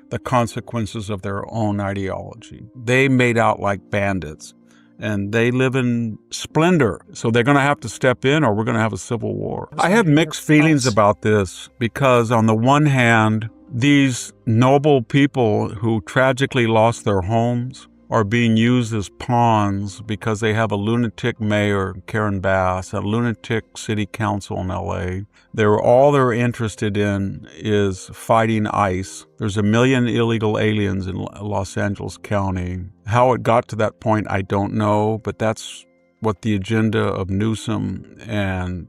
the consequences of their own ideology. They made out like bandits, and they live in splendor. So they're going to have to step in, or we're going to have a civil war. I have mixed feelings about this, because on the one hand, these noble people who tragically lost their homes are being used as pawns because they have a lunatic mayor, Karen Bass, a lunatic city council in LA. All they're interested in is fighting ICE. There's 1 million illegal aliens in Los Angeles County. How it got to that point, I don't know, but that's what the agenda of Newsom and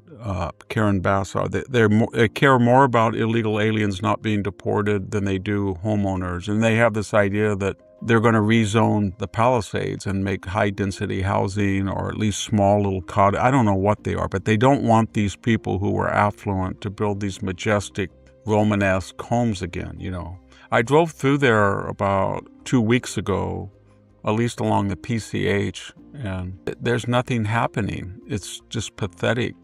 Karen Bass are. They care more about illegal aliens not being deported than they do homeowners. And they have this idea that they're going to rezone the Palisades and make high-density housing, or at least small little cottage. I don't know what they are, but they don't want these people who were affluent to build these majestic Romanesque homes again, you know. I drove through there about 2 weeks ago, at least along the PCH, and there's nothing happening. It's just pathetic.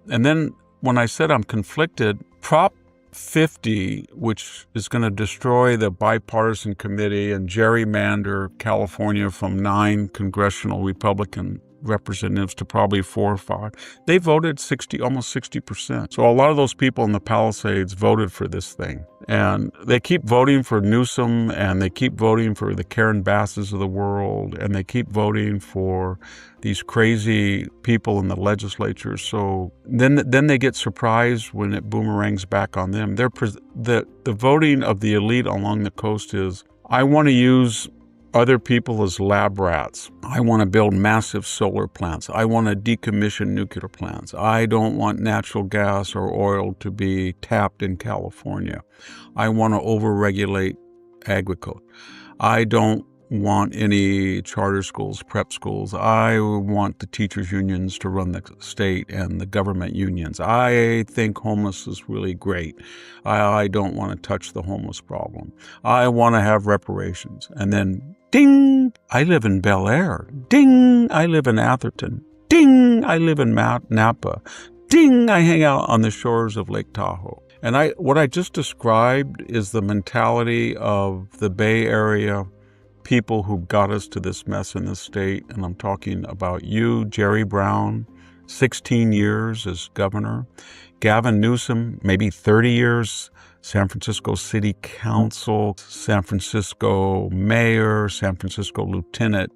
And then when I said I'm conflicted, Prop 50, which is going to destroy the bipartisan committee and gerrymander California from 9 congressional Republican representatives to probably 4 or 5. They voted almost 60%. So a lot of those people in the Palisades voted for this thing. And they keep voting for Newsom, and they keep voting for the Karen Basses of the world, and they keep voting for these crazy people in the legislature. So then they get surprised when it boomerangs back on them. The voting of the elite along the coast is, I want to use other people as lab rats. I want to build massive solar plants. I want to decommission nuclear plants. I don't want natural gas or oil to be tapped in California. I want to overregulate agriculture. I don't want any charter schools, prep schools. I want the teachers' unions to run the state and the government unions. I think homeless is really great. I don't want to touch the homeless problem. I want to have reparations. And then, ding, I live in Bel Air. Ding, I live in Atherton. Ding, I live in Napa. Ding, I hang out on the shores of Lake Tahoe. And what I just described is the mentality of the Bay Area people who got us to this mess in this state. And I'm talking about you, Jerry Brown, 16 years as governor. Gavin Newsom, maybe 30 years, San Francisco City Council, San Francisco Mayor, San Francisco Lieutenant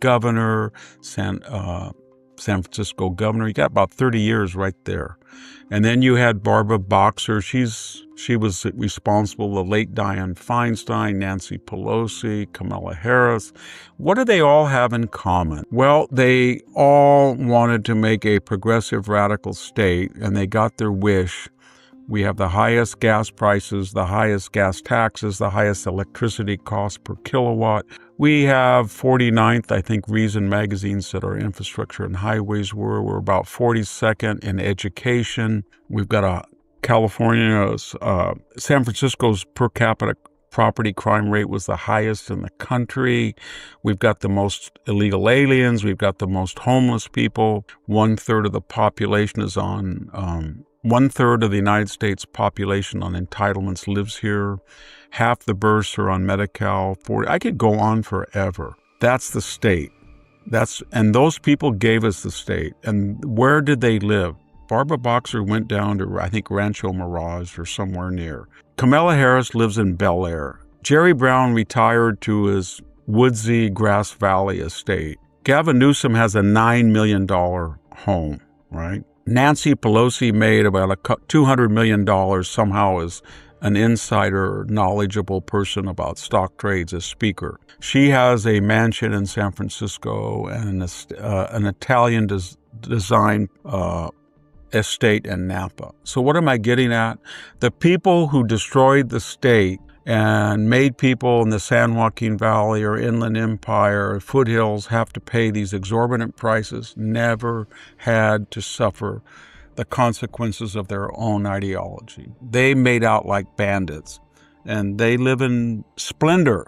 Governor, San Francisco Governor. You got about 30 years right there. And then you had Barbara Boxer. She was responsible, the late Dianne Feinstein, Nancy Pelosi, Kamala Harris. What do they all have in common? Well, they all wanted to make a progressive radical state, and they got their wish. We have the highest gas prices, the highest gas taxes, the highest electricity cost per kilowatt. We have 49th, I think Reason magazine said our infrastructure and highways were. We're about 42nd in education. We've got San Francisco's per capita property crime rate was the highest in the country. We've got the most illegal aliens. We've got the most homeless people. 1/3 of the population is on 1/3 of the United States population on entitlements lives here. Half the births are on Medi-Cal. I could go on forever. That's the state. And those people gave us the state. And where did they live? Barbara Boxer went down to, I think, Rancho Mirage or somewhere near. Kamala Harris lives in Bel Air. Jerry Brown retired to his woodsy Grass Valley estate. Gavin Newsom has a $9 million home, right? Nancy Pelosi made about $200 million somehow as an insider, knowledgeable person about stock trades as speaker. She has a mansion in San Francisco and an Italian design estate in Napa. So what am I getting at? The people who destroyed the state and made people in the San Joaquin Valley or Inland Empire or foothills have to pay these exorbitant prices never had to suffer the consequences of their own ideology. They made out like bandits, and they live in splendor,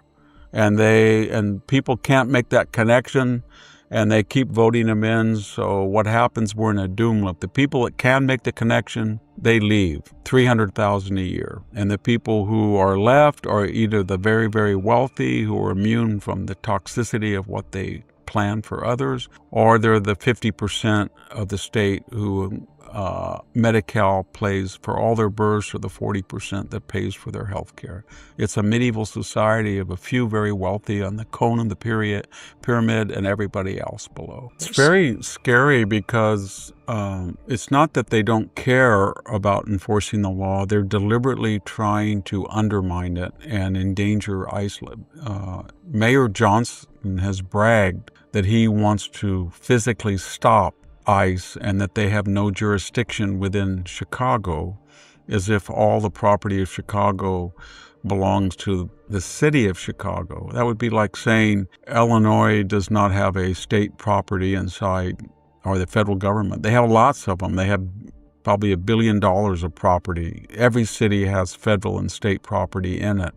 and people can't make that connection, and they keep voting them in. So what happens? We're in a doom loop. The people that can make the connection, they leave, 300,000 a year. And the people who are left are either the very, very wealthy who are immune from the toxicity of what they plan for others, or they're the 50% of the state who Medi-Cal pays for all their births, or the 40% that pays for their health care. It's a medieval society of a few very wealthy on the cone of the pyramid and everybody else below. It's very scary because it's not that they don't care about enforcing the law. They're deliberately trying to undermine it and endanger Iceland. Mayor Johnson has bragged that he wants to physically stop ICE and that they have no jurisdiction within Chicago, as if all the property of Chicago belongs to the city of Chicago. That would be like saying Illinois does not have a state property inside, or the federal government. They have lots of them. They have probably $1 billion of property. Every city has federal and state property in it,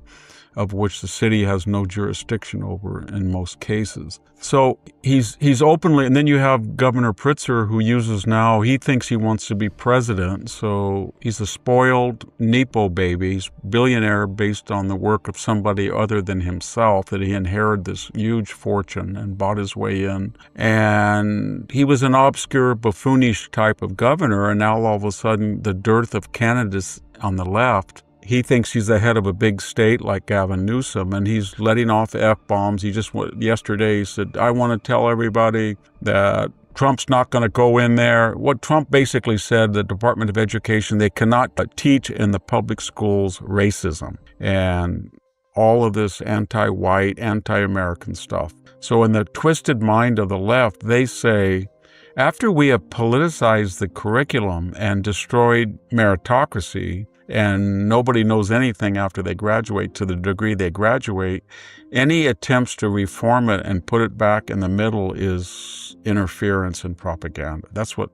of which the city has no jurisdiction over in most cases. So he's openly, and then you have Governor Pritzker, who uses now, he thinks he wants to be president, so he's a spoiled Nepo baby. He's a billionaire based on the work of somebody other than himself, that he inherited this huge fortune and bought his way in. And he was an obscure, buffoonish type of governor, and now all of a sudden the dearth of candidates on the left, he thinks he's the head of a big state like Gavin Newsom, and he's letting off F-bombs. He just yesterday said, I want to tell everybody that Trump's not going to go in there. What Trump basically said, the Department of Education, they cannot teach in the public schools racism and all of this anti-white, anti-American stuff. So in the twisted mind of the left, they say, after we have politicized the curriculum and destroyed meritocracy, and nobody knows anything after they graduate to the degree they graduate, any attempts to reform it and put it back in the middle is interference and propaganda. That's what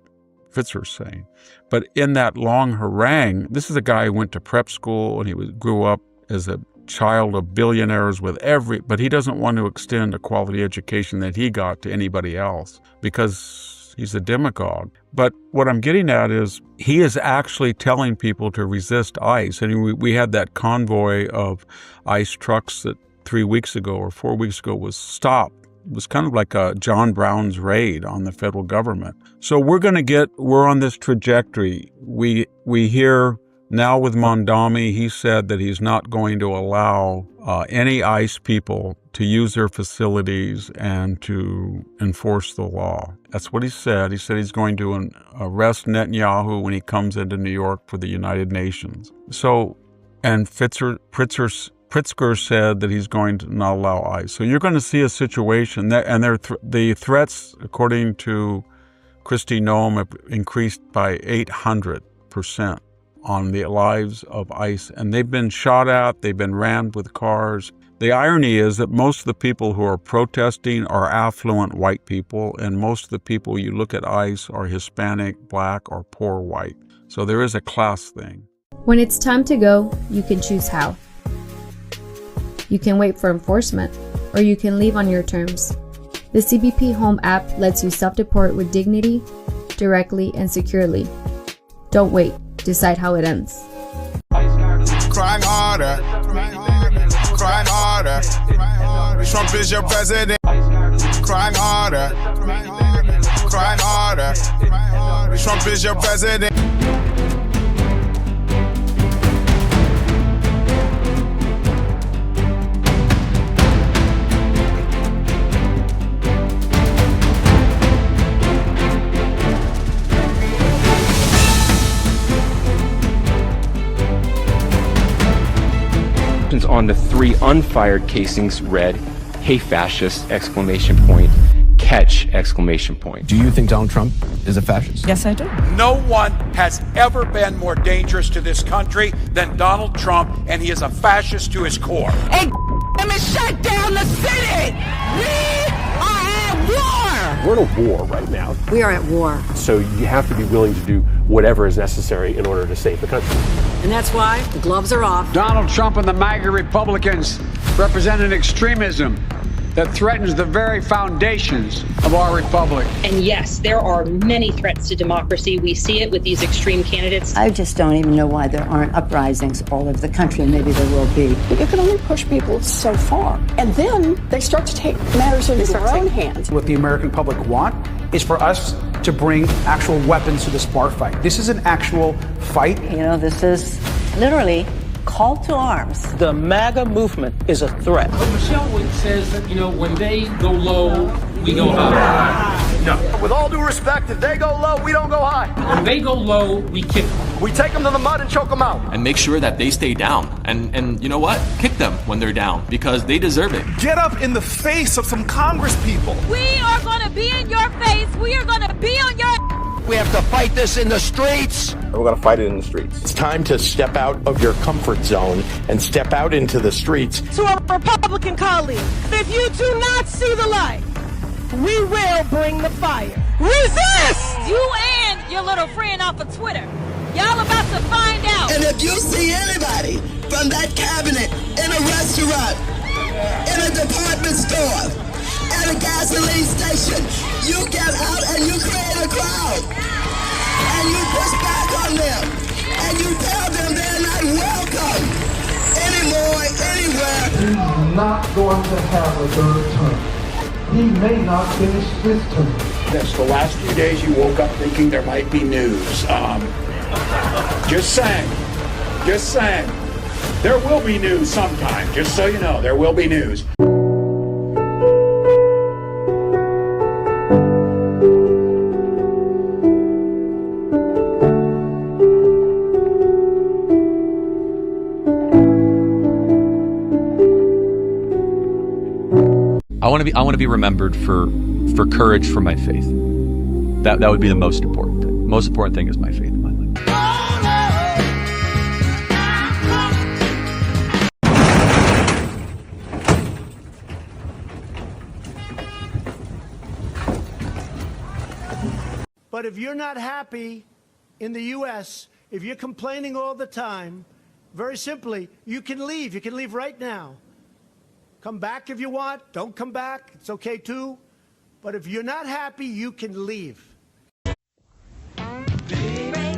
Pritzker's saying. But in that long harangue, this is a guy who went to prep school and he grew up as a child of billionaires but he doesn't want to extend a quality education that he got to anybody else because he's a demagogue. But what I'm getting at is he is actually telling people to resist ICE. And we had that convoy of ICE trucks that 3 weeks ago or 4 weeks ago was stopped. It was kind of like a John Brown's raid on the federal government. So we're on this trajectory. We hear now with Mondami, he said that he's not going to allow any ICE people to use their facilities and to enforce the law. That's what he said. He said he's going to arrest Netanyahu when he comes into New York for the United Nations. So, and Pritzker said that he's going to not allow ICE. So you're going to see a situation that, and the threats, according to Kristi Noem, have increased by 800% on the lives of ICE. And they've been shot at, they've been rammed with cars. The irony is that most of the people who are protesting are affluent white people, and most of the people you look at ICE are Hispanic, black, or poor white. So there is a class thing. When it's time to go, you can choose how. You can wait for enforcement, or you can leave on your terms. The CBP Home app lets you self-deport with dignity, directly, and securely. Don't wait. Decide how it ends. Crying harder. Crying harder. Trump is your president. Crying harder. Crying harder. Trump is your president. On the 3 unfired casings read, "Hey fascist!" exclamation point, catch exclamation point. Do you think Donald Trump is a fascist? Yes, I do. No one has ever been more dangerous to this country than Donald Trump, and he is a fascist to his core. Hey, let me shut down the city! We are at war! We're in a war right now. We are at war. So you have to be willing to do whatever is necessary in order to save the country. And that's why the gloves are off. Donald Trump and the MAGA Republicans represent an extremism that threatens the very foundations of our republic. And yes, there are many threats to democracy. We see it with these extreme candidates. I just don't even know why there aren't uprisings all over the country, and maybe there will be. You can only push people so far. And then they start to take matters into their own hands. What the American public want is for us to bring actual weapons to this bar fight. This is an actual fight. You know, this is literally call to arms. The MAGA movement is a threat. But Michelle says that, when they go low, we go high. No. With all due respect, if they go low, we don't go high. When they go low, we kick them. We take them to the mud and choke them out. And make sure that they stay down. And you know what? Kick them when they're down, because they deserve it. Get up in the face of some Congress people. We are going to be in your face. We are going to be on your We have to fight this in the streets. And we're going to fight it in the streets. It's time to step out of your comfort zone and step out into the streets. To our Republican colleagues, if you do not see the light, we will bring the fire. Resist! You and your little friend off of Twitter. Y'all about to find out. And if you see anybody from that cabinet in a restaurant, in a department store, at a gasoline station, you get out and you create a crowd. And you push back on them. And you tell them they're not welcome anymore, anywhere. He's not going to have a third term. He may not finish this term. That's the last few days you woke up thinking there might be news. Just saying. Just saying. There will be news sometime. Just so you know, there will be news. I want to be remembered for courage for my faith. That would be the most important thing. Most important thing is my faith in my life. But if you're not happy in the U.S., if you're complaining all the time, very simply, you can leave. You can leave right now. Come back if you want. Don't come back. It's okay too. But if you're not happy, you can leave. Baby.